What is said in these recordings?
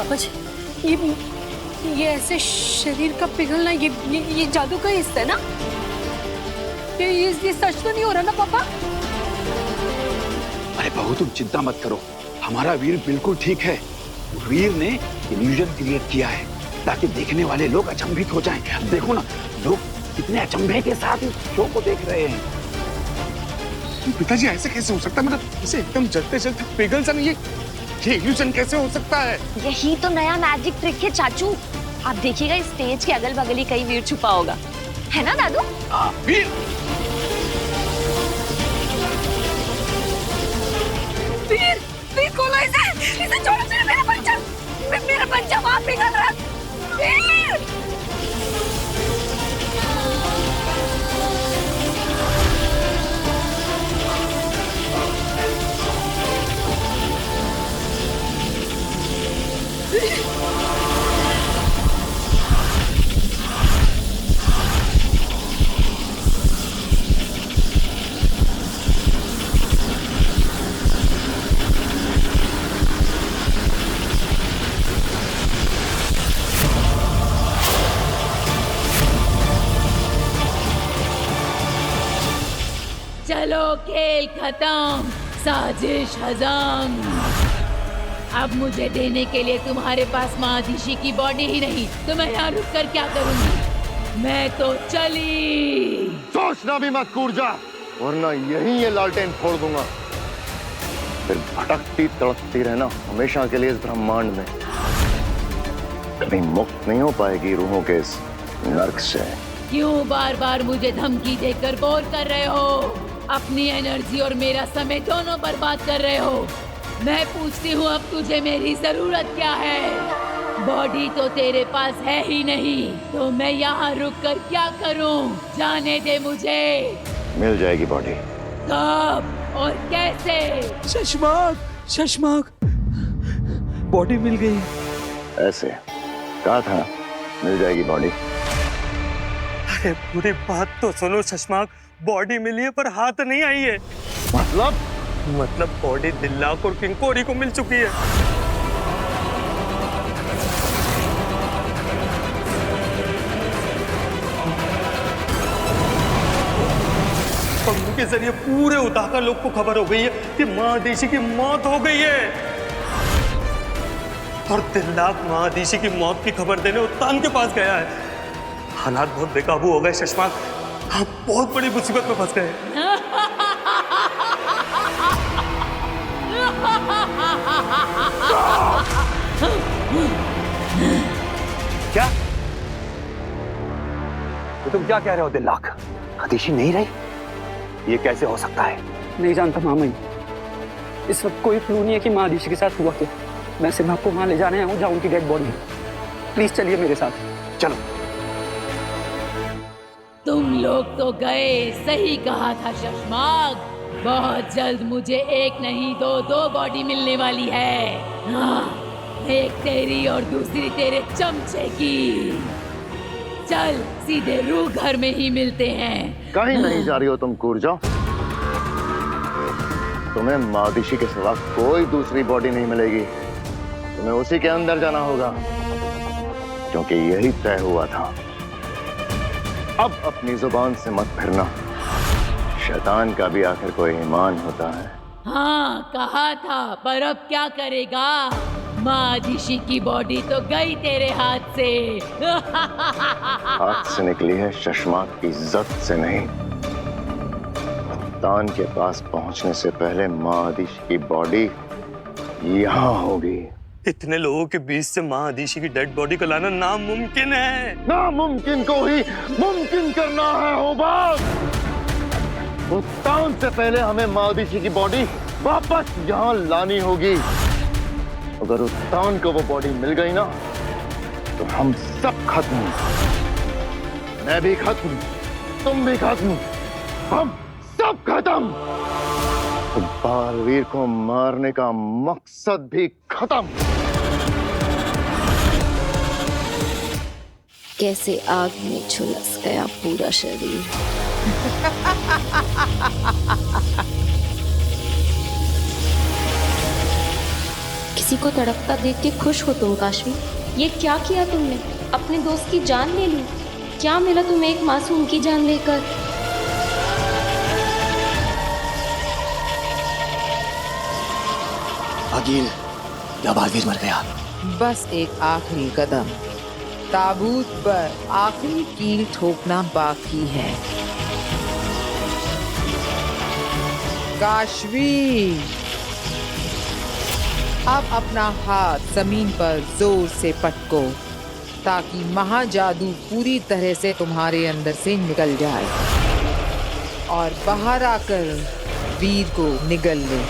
पापा जी, ये ऐसे शरीर का पिघलना, ये जादू का हिस्सा है ना? ये सच तो नहीं हो रहा ना पापा? अरे बहू तुम चिंता मत करो, हमारा वीर बिल्कुल ठीक है। वीर ने इल्यूजन क्रिएट किया है ताकि देखने वाले लोग अचंभित हो जाएं। अब देखो ना, लोग कितने अचंभे के साथ इस शो को देख रहे हैं। पिताजी ऐसे कैसे हो सकता है? मतलब इसे एकदम जलते जलते पिघल जाना, ये इल्यूजन कैसे हो सकता है? यही तो नया मैजिक ट्रिक है चाचू। आप देखिएगा स्टेज के अगल बगल ही कहीं वीर छुपा होगा, है ना दादू? वीर वीर, वीर खोलो इसे छोड़ो, मेरा बच्चा वहां पिघल रहा है। वीर! चलो खेल खत्म, साजिश हजम। अब मुझे देने के लिए तुम्हारे पास महादिशी की बॉडी ही नहीं तो मैं यहाँ रुक कर क्या करूंगी? मैं तो चली। सोचना भी मत कूर्जा, वरना यहीं ये लालटेन फोड़ दूंगा। फिर भटकती तड़पती रहना हमेशा के लिए इस ब्रह्मांड में। कभी मुक्त नहीं हो पाएगी रूहों के इस नर्क से। क्यों बार बार मुझे धमकी देकर बोर कर रहे हो? अपनी एनर्जी और मेरा समय दोनों बर्बाद कर रहे हो। मैं पूछती हूँ, अब तुझे मेरी जरूरत क्या है? बॉडी तो तेरे पास है ही नहीं, तो मैं यहाँ रुक कर क्या करूँ? जाने दे मुझे। मिल जाएगी बॉडी। कब और कैसे? शशमाक बॉडी मिल गई। ऐसे कहा था मिल जाएगी बॉडी। अरे पूरी बात तो सुनो शशमाक, बॉडी मिली है पर हाथ नहीं आई है। मतलब बॉडी दिल्लाक और किंकोरी को मिल चुकी है। पंखों के जरिए पूरे उताका लोग को खबर हो गई है कि महादेशी की मौत हो गई है। और दिल्लाक महादेशी की मौत की खबर देने उत्तान के पास गया है। हालात बहुत बेकाबू हो गए शशमाक, आप बहुत बड़ी मुसीबत में फंस गए। क्या तो तुम क्या कह रहे हो दिल्लाक? हतीशी नहीं रही? ये कैसे हो सकता है? नहीं जानता मामा, इस वक्त कोई क्लू नहीं है कि महादिशी के साथ हुआ क्या। मैं सिर्फ आपको वहां ले जाने आया हूँ जहाँ उनकी डेड बॉडी है। प्लीज चलिए मेरे साथ। चलो। तुम लोग तो गए, सही कहा था शशमाक। बहुत जल्द मुझे एक नहीं दो बॉडी मिलने वाली है। हाँ, एक तेरी और दूसरी तेरे चमचे की। चल सीधे रूह घर में ही मिलते हैं। कहीं नहीं जा रही हो तुम कूर्जा। तुम्हें महादिशी के सिवा कोई दूसरी बॉडी नहीं मिलेगी। तुम्हें उसी के अंदर जाना होगा, क्योंकि यही तय हुआ था। अब अपनी जुबान से मत फिरना। शैतान का भी आखिर कोई ईमान होता है। हाँ कहा था, पर अब क्या करेगा? महादिशी की बॉडी तो गई तेरे हाथ से। हाथ से निकली है, शशमाक की इज्जत से नहीं। तान के पास पहुंचने से पहले महादिशी की बॉडी यहाँ होगी। इतने लोगों के बीच से महादिशी की डेड बॉडी को लाना नामुमकिन है। नामुमकिन को ही मुमकिन करना है होबाज। उत्तान से पहले हमें महादिशी की बॉडी वापस यहाँ लानी होगी। अगर उत्तान को वो बॉडी मिल गई ना, तो हम सब खत्म। मैं भी खत्म, तुम भी खत्म, हम सब खत्म। तो बालवीर को मारने का मकसद भी खत्म। कैसे आग में झुलस गया पूरा शरीर। किसी को तड़पता देख के खुश हो तुम काशवी? ये क्या किया तुमने? अपने दोस्त की जान ले ली। क्या मिला तुम्हें एक मासूम की जान लेकर? अकील, या बालवीर मर गया? बस एक आखिरी कदम, ताबूत पर आखिरी कील ठोकना बाकी है। काशवी, अब अपना हाथ जमीन पर जोर से पटको ताकि महाजादू पूरी तरह से तुम्हारे अंदर से निकल जाए और बाहर आकर वीर को निगल ले।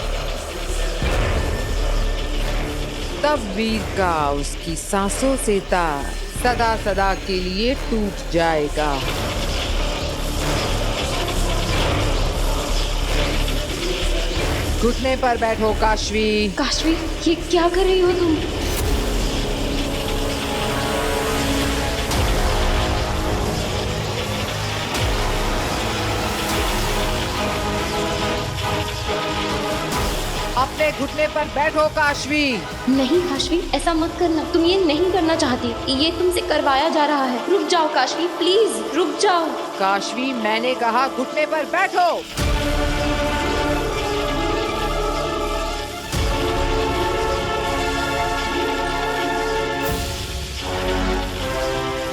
तब वीर का उसकी सांसों से तार सदा सदा के लिए टूट जाएगा। घुटने पर बैठो काशवी। काशवी, ये क्या कर रही हो तुम? अपने घुटने पर बैठो काशवी। नहीं काशवी, ऐसा मत करना। तुम ये नहीं करना चाहती। ये तुमसे करवाया जा रहा है। रुक जाओ काशवी, प्लीज रुक जाओ। काशवी, मैंने कहा घुटने पर बैठो।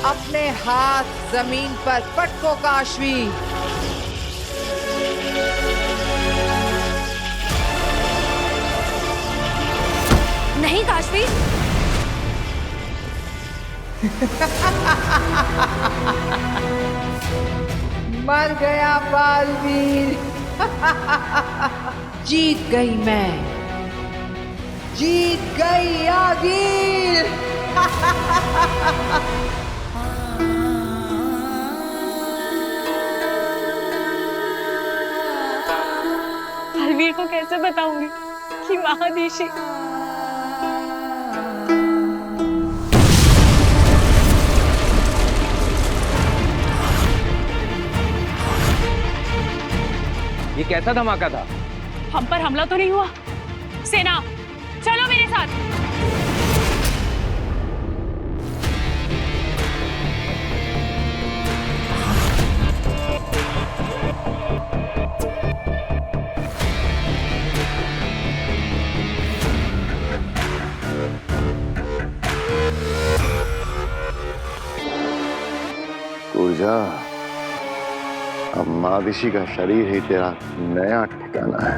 अपने हाथ जमीन पर पटको काशवी। नहीं काशवी। मर गया बालवीर। जीत गई मैं, जीत गई आगीर। बालवीर को कैसे बताऊंगी कि महादिशी ये कैसा धमाका था? हम पर हमला तो नहीं हुआ? सेना, चलो मेरे साथ। ऊर्जा, अब महादिशी का शरीर ही तेरा नया ठिकाना है।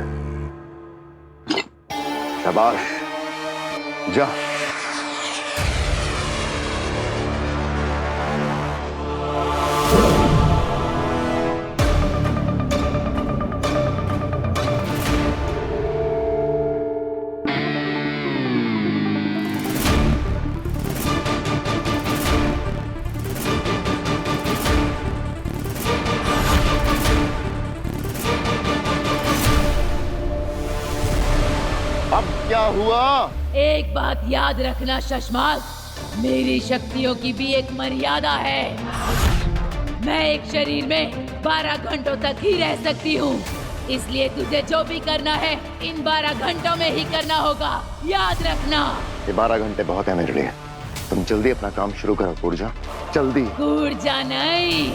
शाबाश, जा। क्या हुआ? एक बात याद रखना शशमाल, मेरी शक्तियों की भी एक मर्यादा है। मैं एक शरीर में 12 घंटों तक ही रह सकती हूँ, इसलिए तुझे जो भी करना है इन 12 घंटों में ही करना होगा, याद रखना। ये 12 घंटे बहुत है मेरे लिए। तुम जल्दी अपना काम शुरू करो ऊर्जा, जल्दी। ऊर्जा नहीं,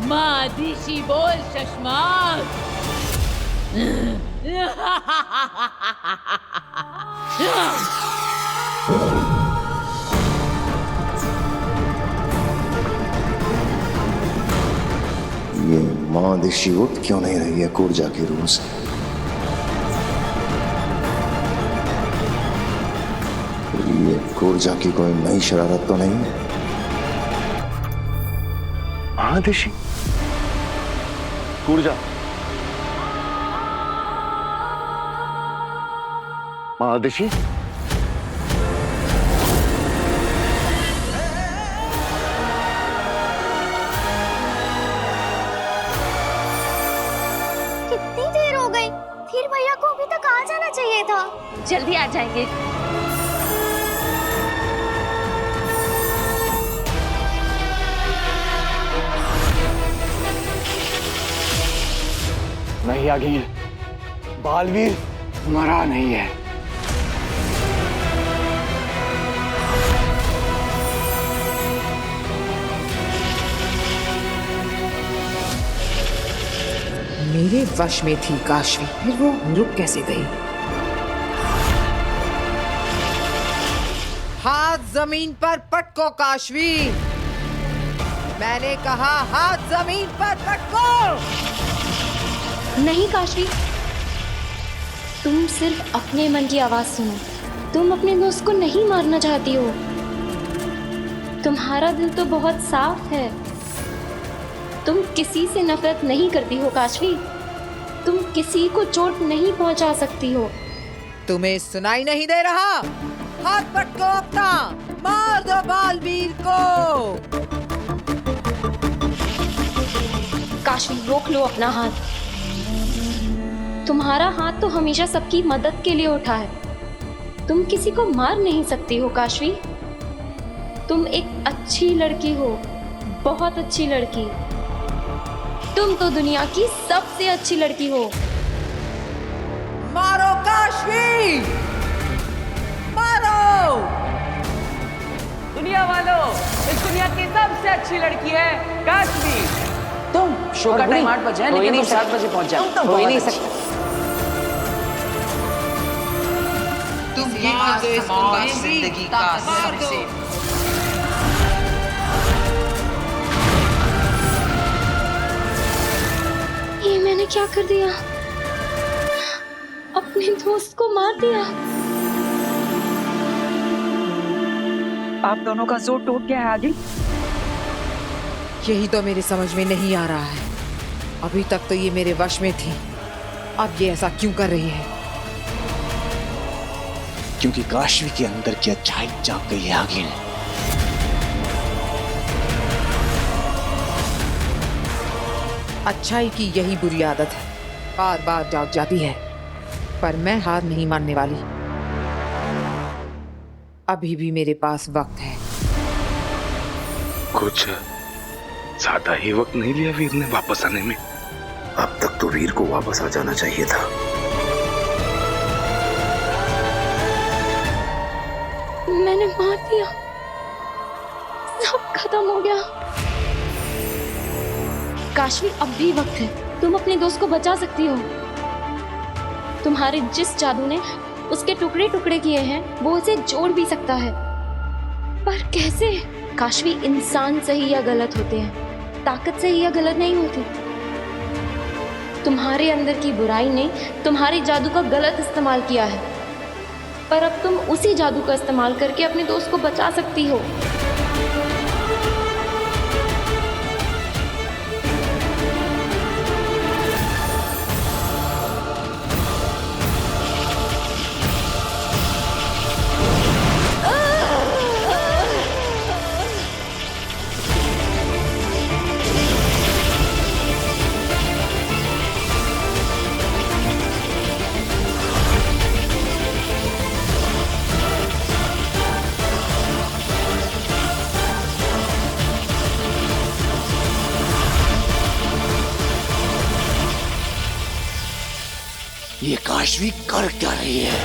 महादिशी बोल शशमाल। ये महादिशी उठ क्यों नहीं रही है ऊर्जा की रूह से? ये ऊर्जा की कोई नई शरारत तो नहीं? महादिशी, ऊर्जा, महादिशी, कितनी देर हो गई? फिर भैया को अभी तक आ जाना चाहिए था। जल्दी आ जाएंगे। नहीं आगीर, बालवीर मरा नहीं है। मेरे वश में थी काशवी, फिर वो रुक कैसे गई? हाथ जमीन पर पटको काशवी, मैंने कहा हाथ जमीन पर पटको। नहीं काशवी, तुम सिर्फ अपने मन की आवाज सुनो। तुम अपने दोस्त को नहीं मारना चाहती हो। तुम्हारा दिल तो बहुत साफ है। तुम किसी से नफरत नहीं करती हो काशवी। तुम किसी को चोट नहीं पहुंचा सकती हो। तुम्हें सुनाई नहीं दे रहा? हाथ पटको अपना, मार दो बालवीर को। काशवी रोक लो अपना हाथ। तुम्हारा हाथ तो हमेशा सबकी मदद के लिए उठा है। तुम किसी को मार नहीं सकती हो काशवी। तुम एक अच्छी लड़की हो, बहुत अच्छी लड़की। तुम तो दुनिया की सबसे अच्छी लड़की हो। मारो काशवी, मारो। दुनिया वालों, इस दुनिया की सबसे अच्छी लड़की है काशवी। तुम शो का टाइम 8 बजे है, लेकिन तुम 7 बजे पहुंच जाओ। तुम हो ही नहीं सकते। तुम ये मार दो इसको जिंदगी का सबसे। ये मैंने क्या कर दिया? अपने दोस्त को मार दिया। आप दोनों का जोर टूट गया है आगे। यही तो मेरे समझ में नहीं आ रहा है। अभी तक तो ये मेरे वश में थी, अब ये ऐसा क्यों कर रही है? क्योंकि काशवी के अंदर की अच्छाई जाग गई है आगे। अच्छाई की यही बुरी आदत है, बार बार जाग जाती है। पर मैं हार नहीं मानने वाली। अभी भी मेरे पास वक्त है। कुछ ज्यादा ही वक्त नहीं लिया वीर ने वापस आने में। अब तक तो वीर को वापस आ जाना चाहिए था। मैंने मार दिया, सब खत्म हो गया। काशवी अब भी वक्त है। तुम अपने दोस्त को बचा सकती हो। तुम्हारे जिस जादू ने उसके टुकड़े टुकड़े किए हैं, वो उसे जोड़ भी सकता है। पर कैसे? काशवी इंसान सही या गलत होते हैं, ताकत सही या गलत नहीं होती। तुम्हारे अंदर की बुराई ने तुम्हारे जादू का गलत इस्तेमाल किया है, पर अब तुम उसी जादू का इस्तेमाल करके अपने दोस्त को बचा सकती हो। ये काशवी कर क्या रही है?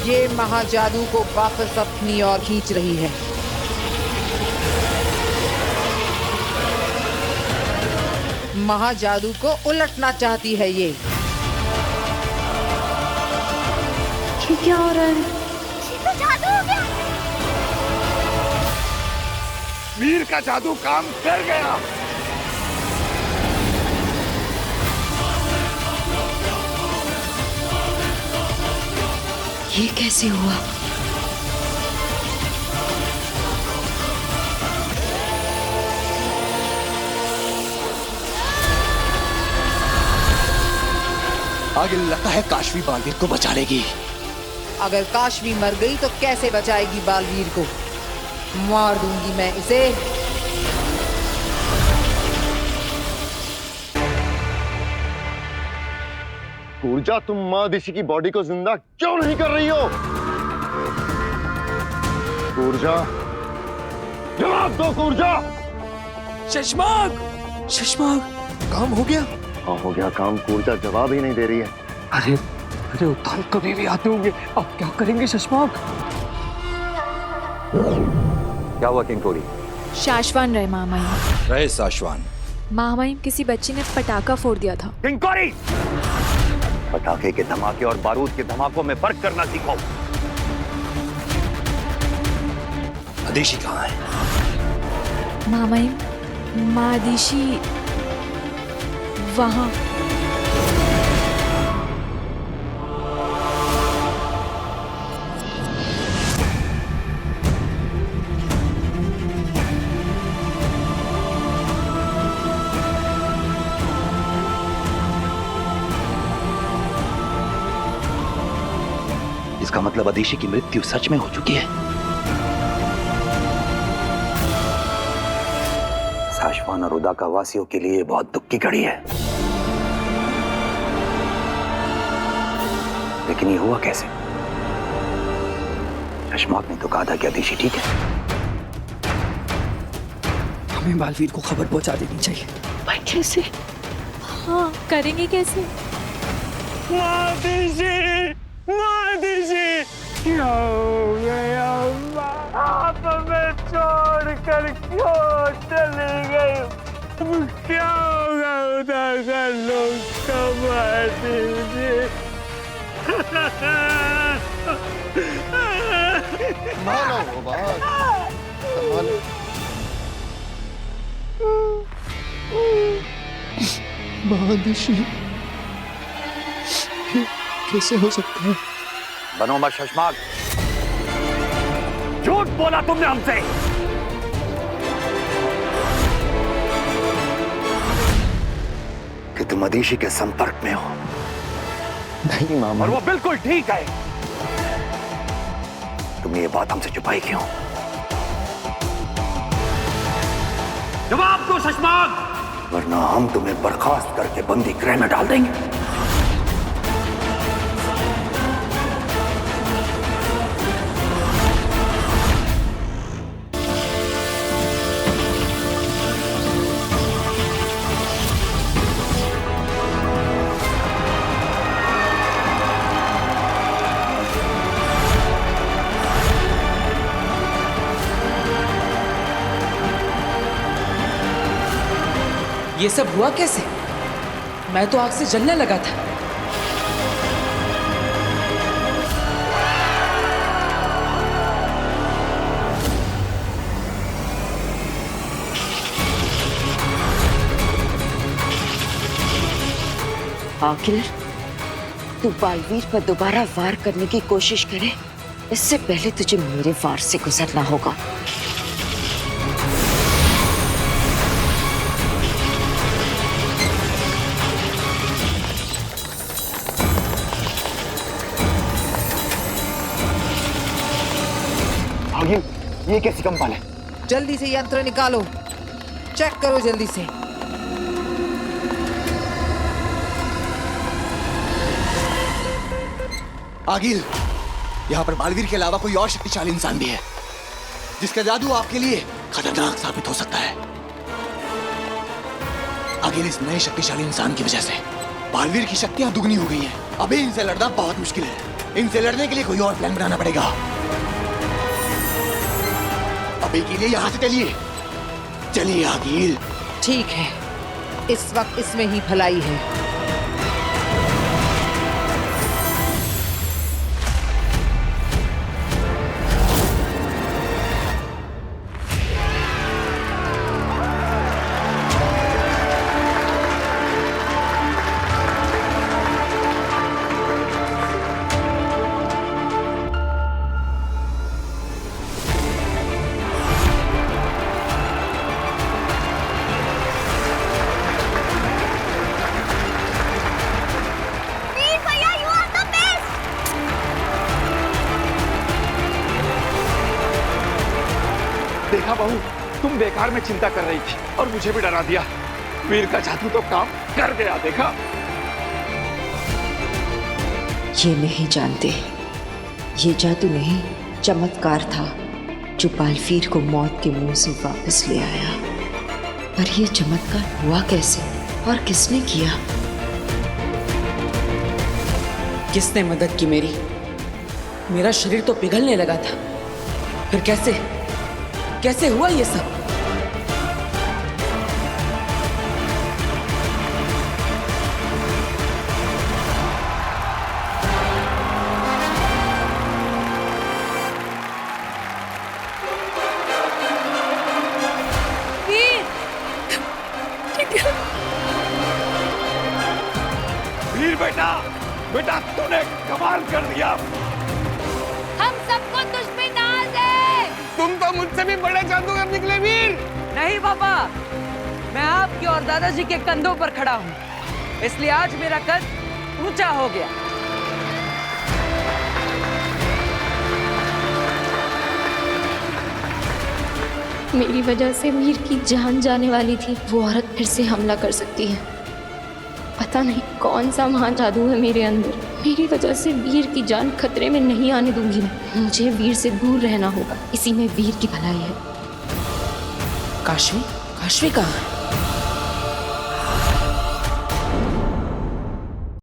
ये महाजादू को वापस अपनी ओर खींच रही है। महाजादू को उलटना चाहती है ये। क्या हो रहा है? तो जादू हो गया। वीर का जादू काम कर गया। ये कैसे हुआ? आगे लगता है काशवी बालवीर को बचा लेगी। अगर काशवी मर गई तो कैसे बचाएगी बालवीर को? मार दूंगी मैं इसे। ऊर्जा, तुम माँ ऋषि की बॉडी को जिंदा क्यों नहीं कर रही हो? ऊर्जा, जवाब दो ऊर्जा। शशमाग, शशमाग, काम हो गया? हाँ हो गया काम। ऊर्जा जवाब ही नहीं दे रही है। अरे उत्थान कभी भी आते होंगे, अब क्या करेंगे शशमाग? क्या हुआ किंकोरी? शाश्वान रहे मामा। रहे साशवान, महामहिम, किसी बच्ची ने पटाखा फोड़ दिया था। किंकोरी! पटाखे के धमाके और बारूद के धमाकों में फर्क करना सीखो। आदिशी कहाँ है? महामहिम, माँ आदिशी वहाँ। इसका मतलब आदिशी की मृत्यु सच में हो चुकी है। साशवान और उदाका वासियों के लिए बहुत दुख की घड़ी है। लेकिन ये हुआ कैसे? चश्माक ने तो कहा था कि आदिशी ठीक है। हमें बालवीर को खबर पहुंचा देनी चाहिए। पर कैसे? हाँ, करेंगे कैसे? क्या हो गया? आप हमें छोड़ कर क्यों चली गई? क्या होगा उदाका लोग कमा दीजिए। मानो वो बात, संभालो। महादिशी कैसे हो सकता है? बनो मत शशमाक, झूठ बोला तुमने हमसे। कि तुम आदिशी के संपर्क में हो। नहीं मामा। और वो बिल्कुल ठीक है। तुमने ये बात हमसे छुपाई क्यों? जवाब दो शशमाक, वरना हम तुम्हें बर्खास्त करके बंदी गृह में डाल देंगे। ये सब हुआ कैसे? मैं तो आग से जलने लगा था। आखिर तू बालवीर पर दोबारा वार करने की कोशिश करे, इससे पहले तुझे मेरे वार से गुजरना होगा। ये कैसी कंपन है? जल्दी से यंत्र निकालो, चेक करो जल्दी से। आगिल, यहाँ पर बालवीर के अलावा कोई और शक्तिशाली इंसान भी है जिसका जादू आपके लिए खतरनाक साबित हो सकता है। आगिल, इस नए शक्तिशाली इंसान की वजह से बालवीर की शक्तियां दुगनी हो गई हैं। अभी इनसे लड़ना बहुत मुश्किल है। इनसे लड़ने के लिए कोई और प्लान बनाना पड़ेगा। अभी के लिए यहाँ से चलिए। चलिए आगिल। ठीक है, इस वक्त इसमें ही भलाई है। देखा बहू, तुम बेकार में चिंता कर रही थी और मुझे भी डरा दिया। वीर का जादू तो काम कर गया। देखा? ये नहीं जानते, ये जादू नहीं, चमत्कार था जो बालवीर को मौत के मुंह से वापस ले आया। पर ये चमत्कार हुआ कैसे और किसने किया? किसने मदद की मेरी? मेरा शरीर तो पिघलने लगा था। फिर कैसे हुआ ये सब? बेटा, बेटा तूने कमाल कर दिया। हम सबको तुझ पे नाज है। तुम तो मुझसे भी बड़े जादूगर निकले वीर। नहीं पापा, मैं आपकी और दादाजी के कंधों पर खड़ा हूँ, इसलिए आज मेरा कद ऊंचा हो गया। मेरी वजह से वीर की जान जाने वाली थी। वो औरत फिर से हमला कर सकती है। पता नहीं कौन सा महान जादू है मेरे अंदर। मेरी वजह से वीर की जान खतरे में नहीं आने दूंगी मैं। मुझे वीर से दूर रहना होगा, इसी में वीर की भलाई है। काशवी, काशवी कहाँ है?